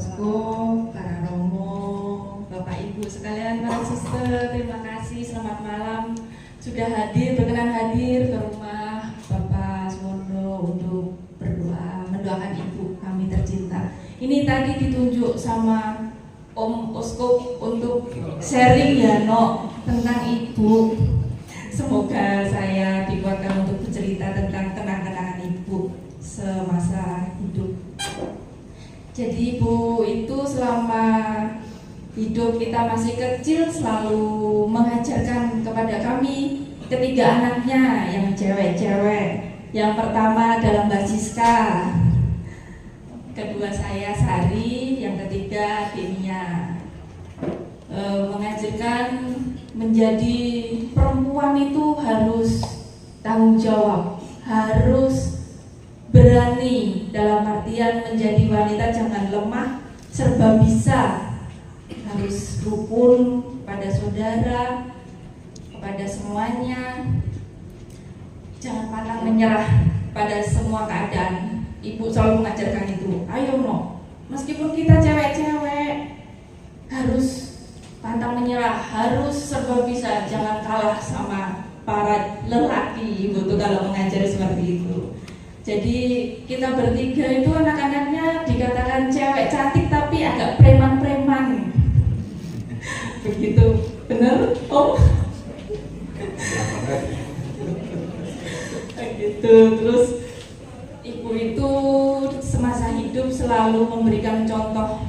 Posko, para romo, Bapak Ibu sekalian, para suster, terima kasih, selamat malam. Sudah berkenan hadir ke rumah Bapak Suwondo untuk berdoa, mendoakan Ibu kami tercinta. Ini tadi ditunjuk sama Om Uskup untuk sharing ya, tentang Ibu. Semoga saya dikuatkan untuk bercerita tentang kenang-kenangan Ibu semasa hidup. Jadi Ibu itu selama hidup kita masih kecil selalu mengajarkan kepada kami ketiga anaknya yang cewek-cewek. Yang pertama adalah Mbak Siska, kedua saya Sari, yang ketiga Denia. Mengajarkan menjadi perempuan itu harus tanggung jawab, harus berani, dalam artian menjadi wanita jangan lemah, serba bisa, harus rukun pada saudara, kepada semuanya, jangan pantang menyerah pada semua keadaan. Ibu selalu mengajarkan itu. Ayo meskipun kita cewek-cewek harus pantang menyerah, harus serba bisa, jangan kalah sama para lelaki. Ibu tuh kalau mengajari seperti itu. Jadi kita bertiga itu anak-anaknya dikatakan cewek cantik tapi agak preman-preman. Begitu, benar? Begitu. Terus Ibu itu semasa hidup selalu memberikan contoh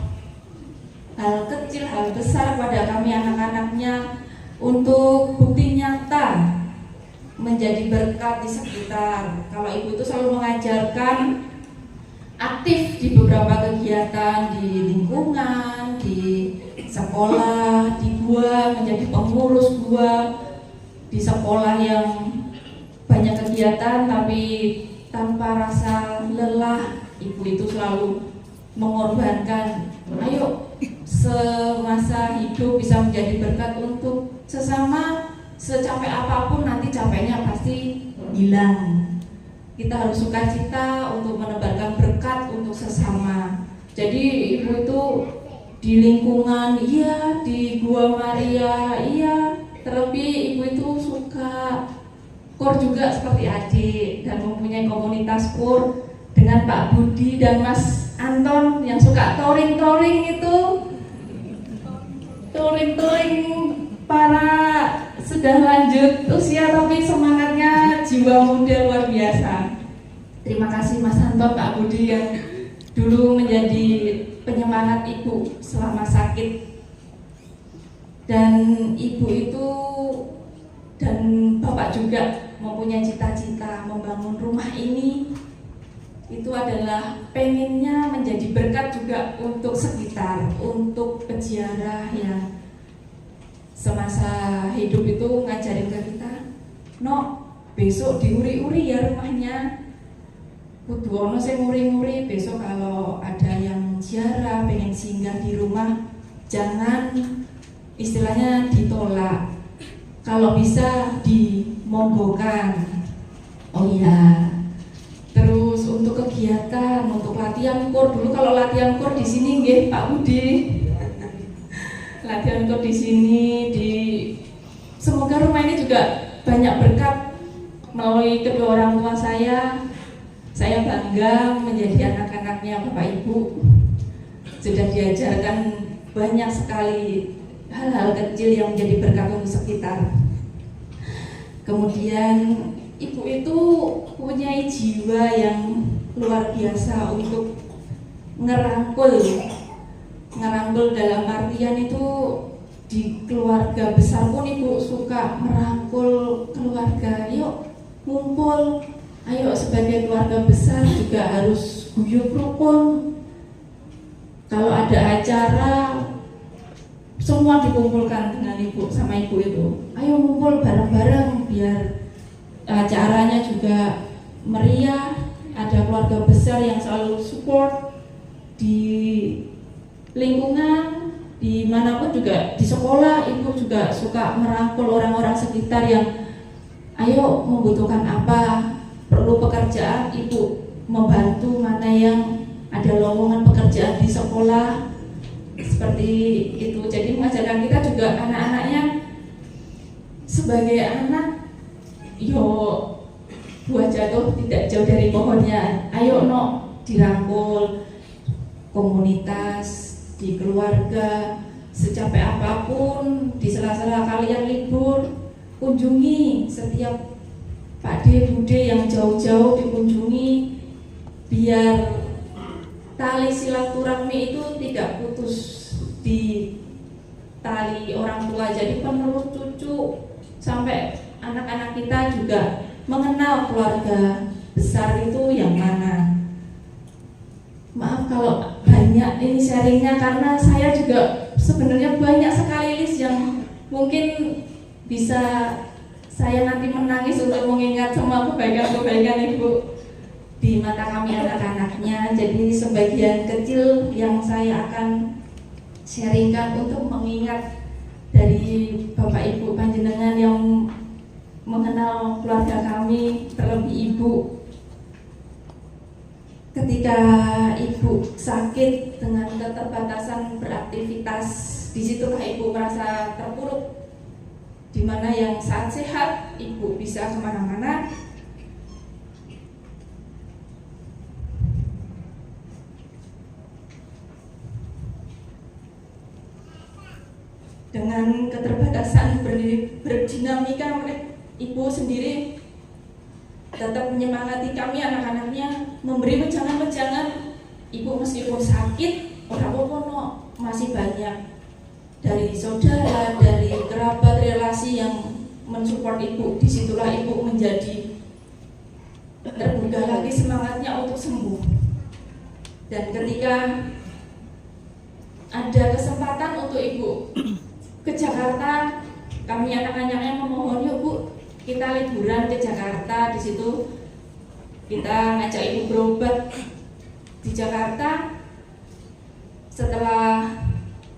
hal kecil, hal besar pada kami anak-anaknya untuk bukti nyata menjadi berkat di sekitar. Kalau Ibu itu selalu mengajarkan aktif di beberapa kegiatan di lingkungan, di sekolah, di gua, menjadi pengurus gua di sekolah yang banyak kegiatan tapi tanpa rasa lelah. Ibu itu selalu mengorbankan, ayo semasa hidup bisa menjadi berkat untuk sesama. Secapek apapun nanti capeknya pasti hilang. Kita harus sukacita untuk menebarkan berkat untuk sesama. Jadi Ibu itu di lingkungan, iya, di Gua Maria, iya. Terlebih Ibu itu suka KOR juga seperti adik dan mempunyai komunitas KOR dengan Pak Budi dan Mas Anton yang suka touring-touring itu. Touring-touring para sudah lanjut usia tapi semangatnya, jiwa muda luar biasa. Terima kasih Mas Anton, Pak Budi yang dulu menjadi penyemangat Ibu selama sakit. Dan Ibu itu dan Bapak juga mempunyai cita-cita membangun rumah ini. Itu adalah pengennya menjadi berkat juga untuk sekitar, untuk peziarah yang semasa hidup itu ngajarin ke kita, besok diuri-uri ya rumahnya, kudu ono sing nguri-nguri. Besok kalau ada yang ziarah pengen singgah di rumah, jangan istilahnya ditolak, kalau bisa dimonggokan. Oh iya. Terus untuk kegiatan, untuk latihan KOR, dulu kalau latihan KOR di sini nggih Pak Budi. Latihan KOR di sini, semoga rumah ini juga banyak berkat melalui kedua orang tua saya. Saya bangga menjadi anak-anaknya Bapak Ibu. Sudah diajarkan banyak sekali hal-hal kecil yang menjadi berkat untuk sekitar. Kemudian Ibu itu punya jiwa yang luar biasa untuk ngerangkul dalam artian itu di keluarga besar pun Ibu suka merangkul keluarga. Yuk ngumpul, ayo sebagai keluarga besar juga harus guyub rukun. Kalau ada acara semua dikumpulkan dengan Ibu sama Ibu itu. Ayo ngumpul bareng-bareng biar acaranya juga meriah. Ada keluarga besar yang selalu support di lingkungan, dimanapun juga di sekolah. Ibu juga suka merangkul orang-orang sekitar yang ayo membutuhkan apa, perlu pekerjaan, Ibu membantu mana yang ada ada lowongan pekerjaan di sekolah seperti itu. Jadi mengajarkan kita juga anak-anaknya sebagai anak, yo buah jatuh tidak jauh dari pohonnya. Ayo no, dirangkul komunitas, di keluarga, secapek apapun, di sela-sela kalian libur, kunjungi setiap Pakde Bude yang jauh-jauh dikunjungi, biar tali silaturahmi itu tidak putus di tali orang tua. Jadi penerus cucu sampai anak-anak kita juga mengenal keluarga besar itu yang mana. Maaf kalau banyak ini sharingnya, karena saya juga sebenarnya banyak sekali list yang mungkin bisa saya nanti menangis untuk mengingat semua kebaikan-kebaikan Ibu di mata kami anak-anaknya. Jadi sebagian kecil yang saya akan sharingkan untuk mengingat dari Bapak Ibu panjenengan yang mengenal keluarga kami, terlebih Ibu. Ketika Ibu sakit dengan keterbatasan beraktivitas, disitulah Ibu merasa terpuruk, di mana yang saat sehat Ibu bisa kemana-mana, dengan keterbatasan berdinamika. Ibu sendiri tetap menyemangati kami anak-anaknya, memberi wejangan-wejangan. Ibu meskipun sakit, ora apa-apa no, masih banyak dari saudara, dari kerabat, relasi yang mensupport Ibu. Disitulah Ibu menjadi terbuka lagi semangatnya untuk sembuh. Dan ketika ada kesempatan untuk Ibu ke Jakarta, kami anak-anaknya memohon, yuk Bu, kita liburan ke Jakarta. Di situ kita ngajak Ibu berobat di Jakarta. Setelah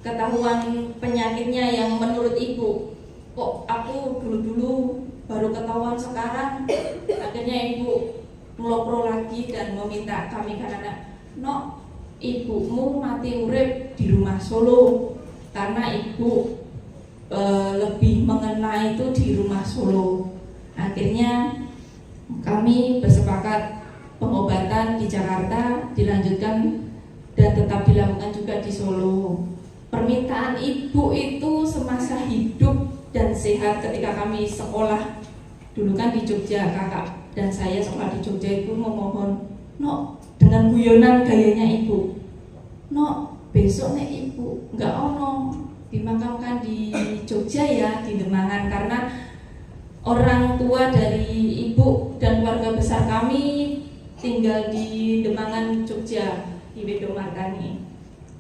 ketahuan penyakitnya yang menurut Ibu, kok aku dulu-dulu baru ketahuan sekarang, akhirnya Ibu ngelopro lagi dan meminta kami anak-anak, no, ibumu mati urip di rumah Solo, karena Ibu lebih mengena itu di rumah Solo. Akhirnya kami bersepakat pengobatan di Jakarta dilanjutkan dan tetap dilakukan juga di Solo. Permintaan Ibu itu semasa hidup dan sehat ketika kami sekolah dulu kan di Jogja, kakak dan saya sekolah di Jogja itu memohon, no, dengan guyonan gayanya Ibu, no, besok nih Ibu nggak ono dimakamkan di Jogja ya, di Demangan, karena orang tua dari Ibu dan keluarga besar kami tinggal di Demangan, Jogja, di Wedomartani.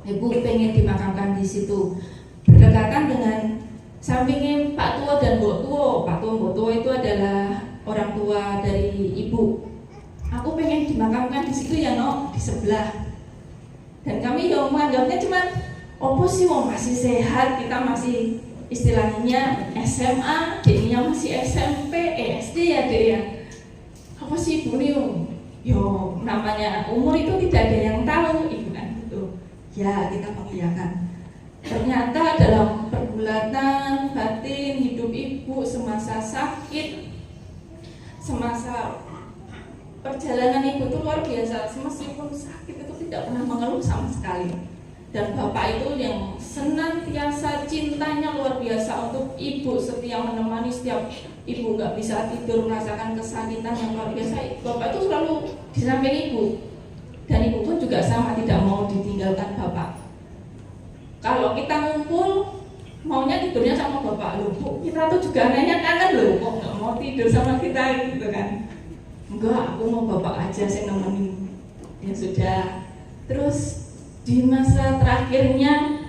Ibu pengen dimakamkan di situ, berdekatan dengan sampingnya Pak Tua dan Mbok Tua. Pak Tua, Mbok Tua itu adalah orang tua dari Ibu. Aku pengen dimakamkan di situ ya, no, di sebelah. Dan kami yang menganggapnya cuma opo sih, mau masih sehat, kita masih istilahnya SMA, jadinya masih SMP, SD ya deh ya. Apa sih Ibu nih? Yo, namanya umur itu tidak ada yang tahu, Ibu kan gitu. Ya, kita mengiyakan. Ternyata dalam pergulatan batin hidup Ibu semasa sakit, semasa perjalanan Ibu itu luar biasa. Meskipun sakit itu tidak pernah mengeluh sama sekali. Dan Bapak itu yang senantiasa cintanya luar biasa untuk Ibu, setia menemani setiap Ibu nggak bisa tidur, merasakan kesakitan yang luar biasa. Bapak itu selalu di samping Ibu, dan Ibu pun juga sama, tidak mau ditinggalkan Bapak. Kalau kita ngumpul, maunya tidurnya sama Bapak. Loh Bu, kita tuh juga anaknya kangen loh, kok nggak mau tidur sama kita gitu kan. Enggak, aku mau Bapak aja saya nemenin. Ya sudah. Terus di masa terakhirnya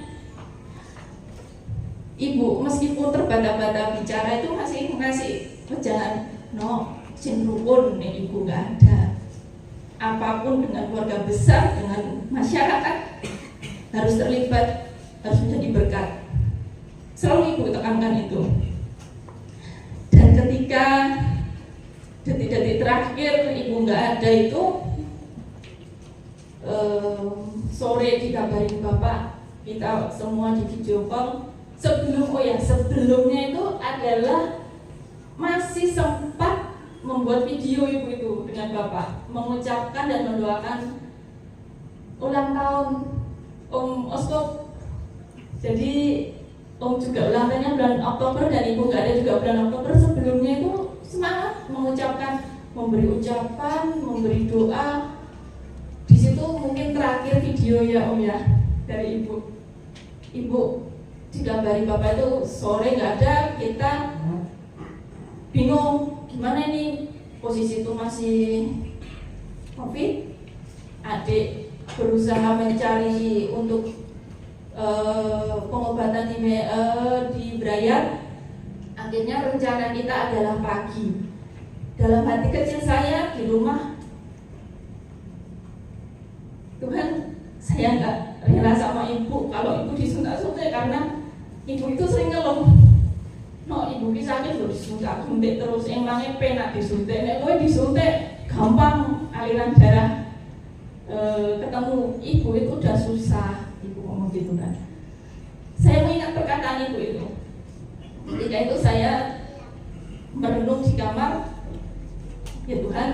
Ibu meskipun terbata-bata bicara itu masih ngasih wejangan, no, sin rukun nih Ibu nggak ada. Apapun dengan keluarga besar, dengan masyarakat harus terlibat, harus menjadi berkat. Selalu Ibu tekankan itu. Dan ketika detik-detik terakhir Ibu nggak ada itu, sore dikabarin Bapak, kita semua di video call. Sebelumnya itu adalah masih sempat membuat video ibu itu dengan Bapak, mengucapkan dan mendoakan ulang tahun Om Oskop. Jadi Om juga ulang tahunnya bulan Oktober dan Ibu nggak ada juga bulan Oktober. Sebelumnya itu semangat mengucapkan, memberi ucapan, memberi doa. Di situ mungkin terakhir video ya Om ya dari Ibu. Ibu dikabari Bapak itu sore nggak ada, kita bingung gimana ini, posisi itu masih COVID. Adik berusaha mencari untuk pengobatan di Brayat. Akhirnya rencana kita adalah pagi. Dalam hati kecil saya di rumah, Tuhan, saya nggak rela sama ibu kalau ibu disuntik-suntik, karena ibu itu sering ngeluh. No, ibu bisa aja loh disuntik terus, emangnya penak disuntik. Nek kowe disuntik gampang aliran darah ketemu. Ibu itu udah susah, ibu ngomong gitu kan. Saya mengingat perkataan ibu itu. Ketika itu saya merenung di kamar, ya Tuhan,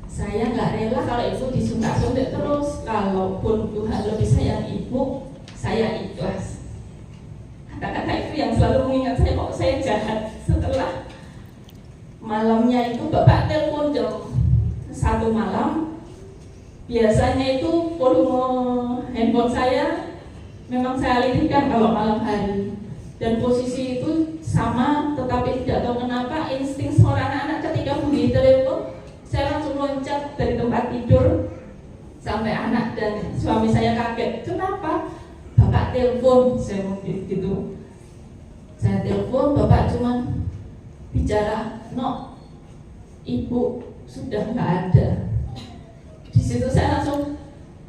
saya nggak rela kalau ibu disuntik terus. Kalaupun Tuhan lebih sayang ibu, saya ikhlas. Kata-kata itu yang selalu mengingat saya, kok saya jahat. Setelah malamnya itu Bapak telepon jam 1 malam. Biasanya itu volume handphone saya memang saya alihkan kalau malam hari, dan posisi itu sama, tetapi tidak tahu kenapa insting seorang anak ketika bunyi telepon, saya langsung loncat dari tempat tidur sampai anak dan suami saya kaget. Kenapa? Bapak telepon, saya mau gitu. Saya telepon, Bapak cuman bicara, "No, ibu sudah nggak ada." Di situ saya langsung,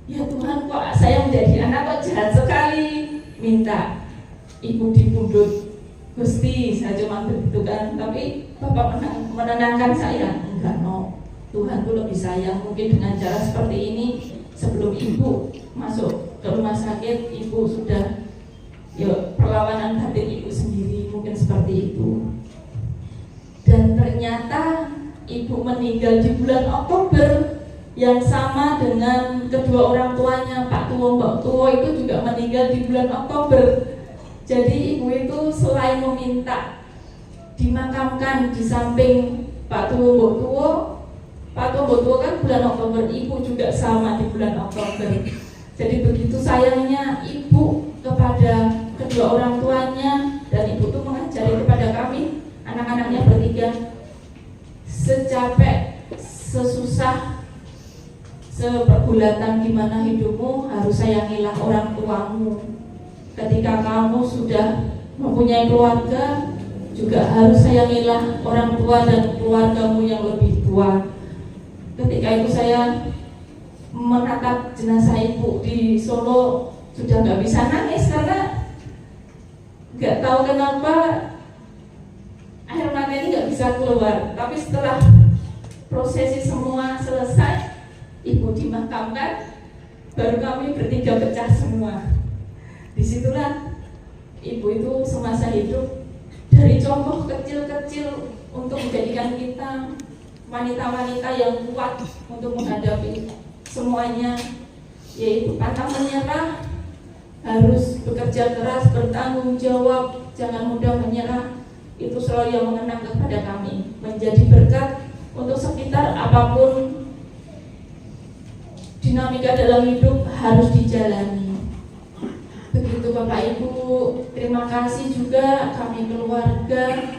ya Tuhan, kok saya menjadi anak kok jahat sekali, minta ibu dipundut. Gusti, saya cuma begitu kan, tapi Bapak menenangkan saya, enggak, no, Tuhan tuh lebih sayang. Mungkin dengan cara seperti ini, sebelum ibu masuk ke rumah sakit, ibu sudah ya perlawanan batin ibu sendiri, mungkin seperti itu. Dan ternyata ibu meninggal di bulan Oktober yang sama dengan kedua orang tuanya, Pak Tuwo, Mbak Tuwo itu juga meninggal di bulan Oktober. Jadi ibu itu selain meminta dimakamkan di samping Pak Tuwo, Mbak Tuwo, Pak Tuwo, Mbak Tuwo kan bulan Oktober, ibu juga sama di bulan Oktober. Jadi begitu sayangnya ibu kepada kedua orang tuanya, dan ibu tuh mengajari kepada kami anak-anaknya bertiga, secapek, sesusah, sepergulatan gimana hidupmu, harus sayangilah orang tuamu. Ketika kamu sudah mempunyai keluarga, juga harus sayangilah orang tua dan keluargamu yang lebih tua. Ketika itu saya menatap jenazah ibu di Solo, sudah nggak bisa nangis karena nggak tahu kenapa air mata ini nggak bisa keluar. Tapi setelah prosesi semua selesai, ibu dimakamkan, baru kami bertiga pecah semua. Disitulah ibu itu semasa hidup dari contoh kecil-kecil untuk menjadikan kita wanita-wanita yang kuat untuk menghadapi semuanya, yaitu pantang menyerah, harus bekerja keras, bertanggung jawab, jangan mudah menyerah. Itu selalu yang mengenang kepada kami, menjadi berkat untuk sekitar. Apapun dinamika dalam hidup harus dijalani. Begitu Bapak Ibu, terima kasih juga kami keluarga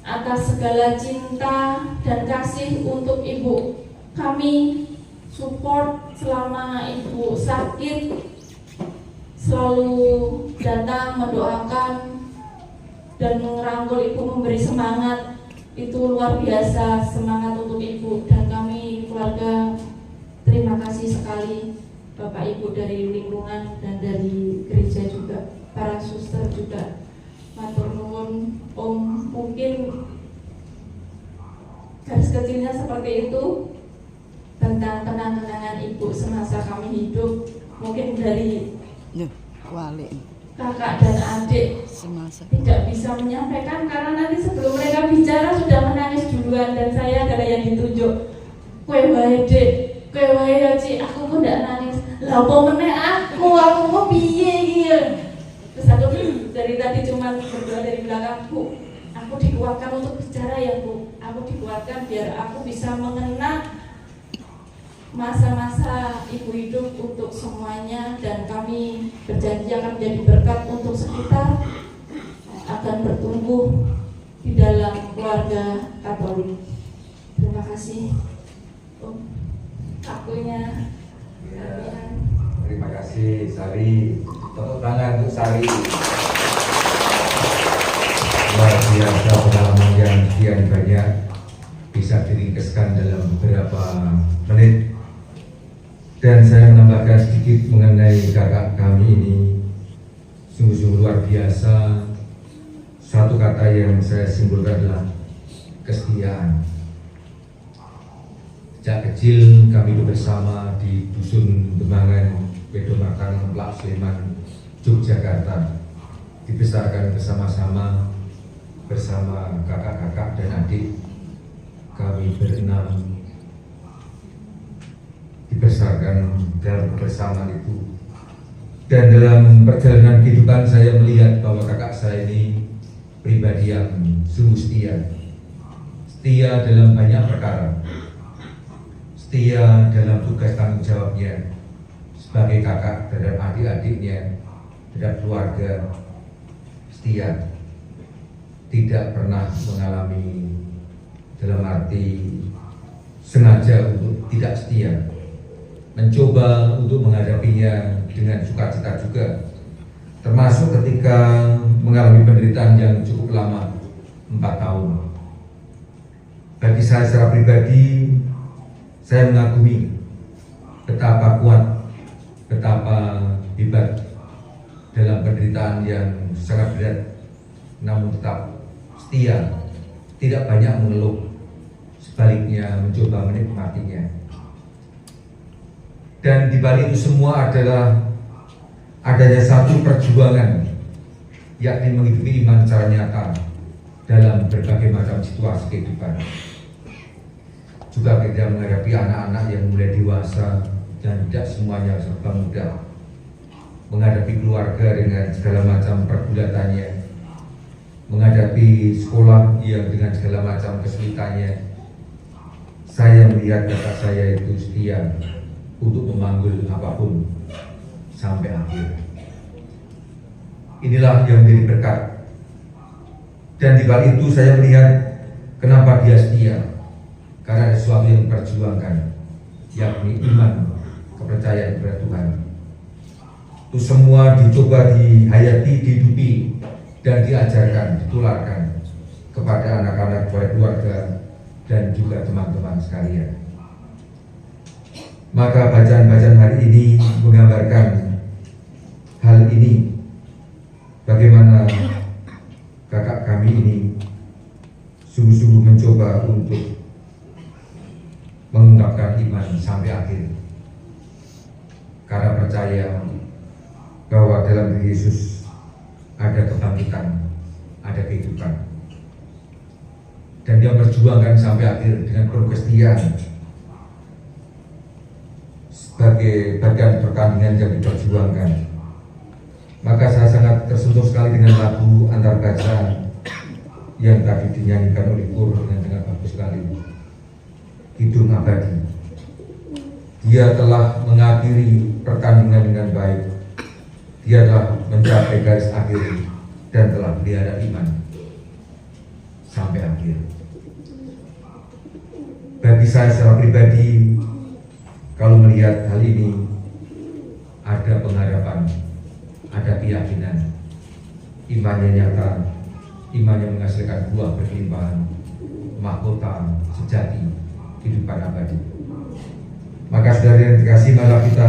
atas segala cinta dan kasih untuk Ibu. Kami support selama Ibu sakit, selalu datang mendoakan dan merangkul Ibu, memberi semangat. Itu luar biasa semangat untuk Ibu, dan kami keluarga terima kasih sekali Bapak Ibu dari lingkungan dan dari gereja juga, para suster juga. Matur nuwun Om, mungkin garis kecilnya seperti itu tentang kenang-kenangan Ibu semasa kami hidup. mungkin dari Wali kakak dan adik semasa tidak bisa menyampaikan karena nanti sebelum mereka bicara sudah menangis duluan, dan saya adalah yang ditunjuk. Kowe wae Dek, kowe wae ya Ci, aku kok ndak nangis. Lah apa meneh aku mau piye iki. Terus aku dari tadi cuma berdoa dari belakang, Bu, aku dikuatkan untuk bicara ya Bu, aku dikuatkan biar aku bisa mengenang masa-masa ibu hidup untuk semuanya, dan kami berjanji akan menjadi berkat untuk sekitar, akan bertumbuh di dalam keluarga Katolik. Terima kasih. Akunya kalian. Terima kasih Sari. Tepuk tangan untuk Sari. Luar biasa pengalaman yang sekian banyak bisa diringkeskan dalam beberapa menit. Dan saya menambahkan sedikit mengenai kakak kami ini. Sungguh-sungguh luar biasa. Satu kata yang saya simpulkan adalah kesetiaan. Sejak kecil kami itu bersama di Dusun Demangan, Pedomakan, Plak Sleman, Yogyakarta. Dibesarkan bersama-sama bersama kakak-kakak dan adik. Kami berenam dibesarkan dalam kebersamaan itu. Dan dalam perjalanan kehidupan saya melihat bahwa kakak saya ini pribadi yang sungguh setia. Setia dalam banyak perkara. Setia dalam tugas tanggung jawabnya sebagai kakak terhadap adik-adiknya, terhadap keluarga. Setia. Tidak pernah mengalami dalam arti sengaja untuk tidak setia. Mencoba untuk menghadapinya dengan sukacita juga, termasuk ketika mengalami penderitaan yang cukup lama, 4 tahun. Bagi saya secara pribadi, saya mengagumi betapa kuat, betapa hebat dalam penderitaan yang sangat berat, namun tetap setia, tidak banyak mengeluh, sebaliknya mencoba menikmatinya. Dan di balik itu semua adalah adanya satu perjuangan, yakni menghidupi iman secara nyata dalam berbagai macam situasi kehidupan. Juga kita menghadapi anak-anak yang mulai dewasa dan tidak semuanya serba mudah, menghadapi keluarga dengan segala macam pergulatannya, menghadapi sekolah yang dengan segala macam kesulitannya. Saya melihat kakak saya itu setia untuk memanggil apapun sampai akhir. Inilah yang menjadi berkat. Dan di balik itu saya melihat kenapa dia setia. Karena ada sesuatu yang diperjuangkan, yakni iman, kepercayaan kepada Tuhan. Itu semua dicoba dihayati, dihidupi, dan diajarkan, ditularkan kepada anak-anak, kepada keluarga, dan juga teman-teman sekalian. Maka bacaan-bacaan hari ini menggambarkan hal ini, bagaimana kakak kami ini sungguh-sungguh mencoba untuk mengungkapkan iman sampai akhir, karena percaya bahwa dalam diri Yesus ada kebangkitan, ada kehidupan, dan dia berjuangkan sampai akhir dengan penuh kesetiaan sebagai bagian pertandingan yang diperjuangkan. Maka saya sangat tersentuh sekali dengan lagu antar bacaan yang tadi dinyanyikan oleh Pur dengan bagus sekali, Hidup Abadi. Dia telah mengakhiri pertandingan dengan baik. Dia telah mencapai garis akhir dan telah pelihara iman sampai akhir. Bagi saya secara pribadi, kalau melihat hal ini, ada pengharapan, ada keyakinan, imannya nyata, imannya menghasilkan buah berlimpahan, mahkota sejati, kehidupan abadi. Maka saudara yang dikasihi, malah kita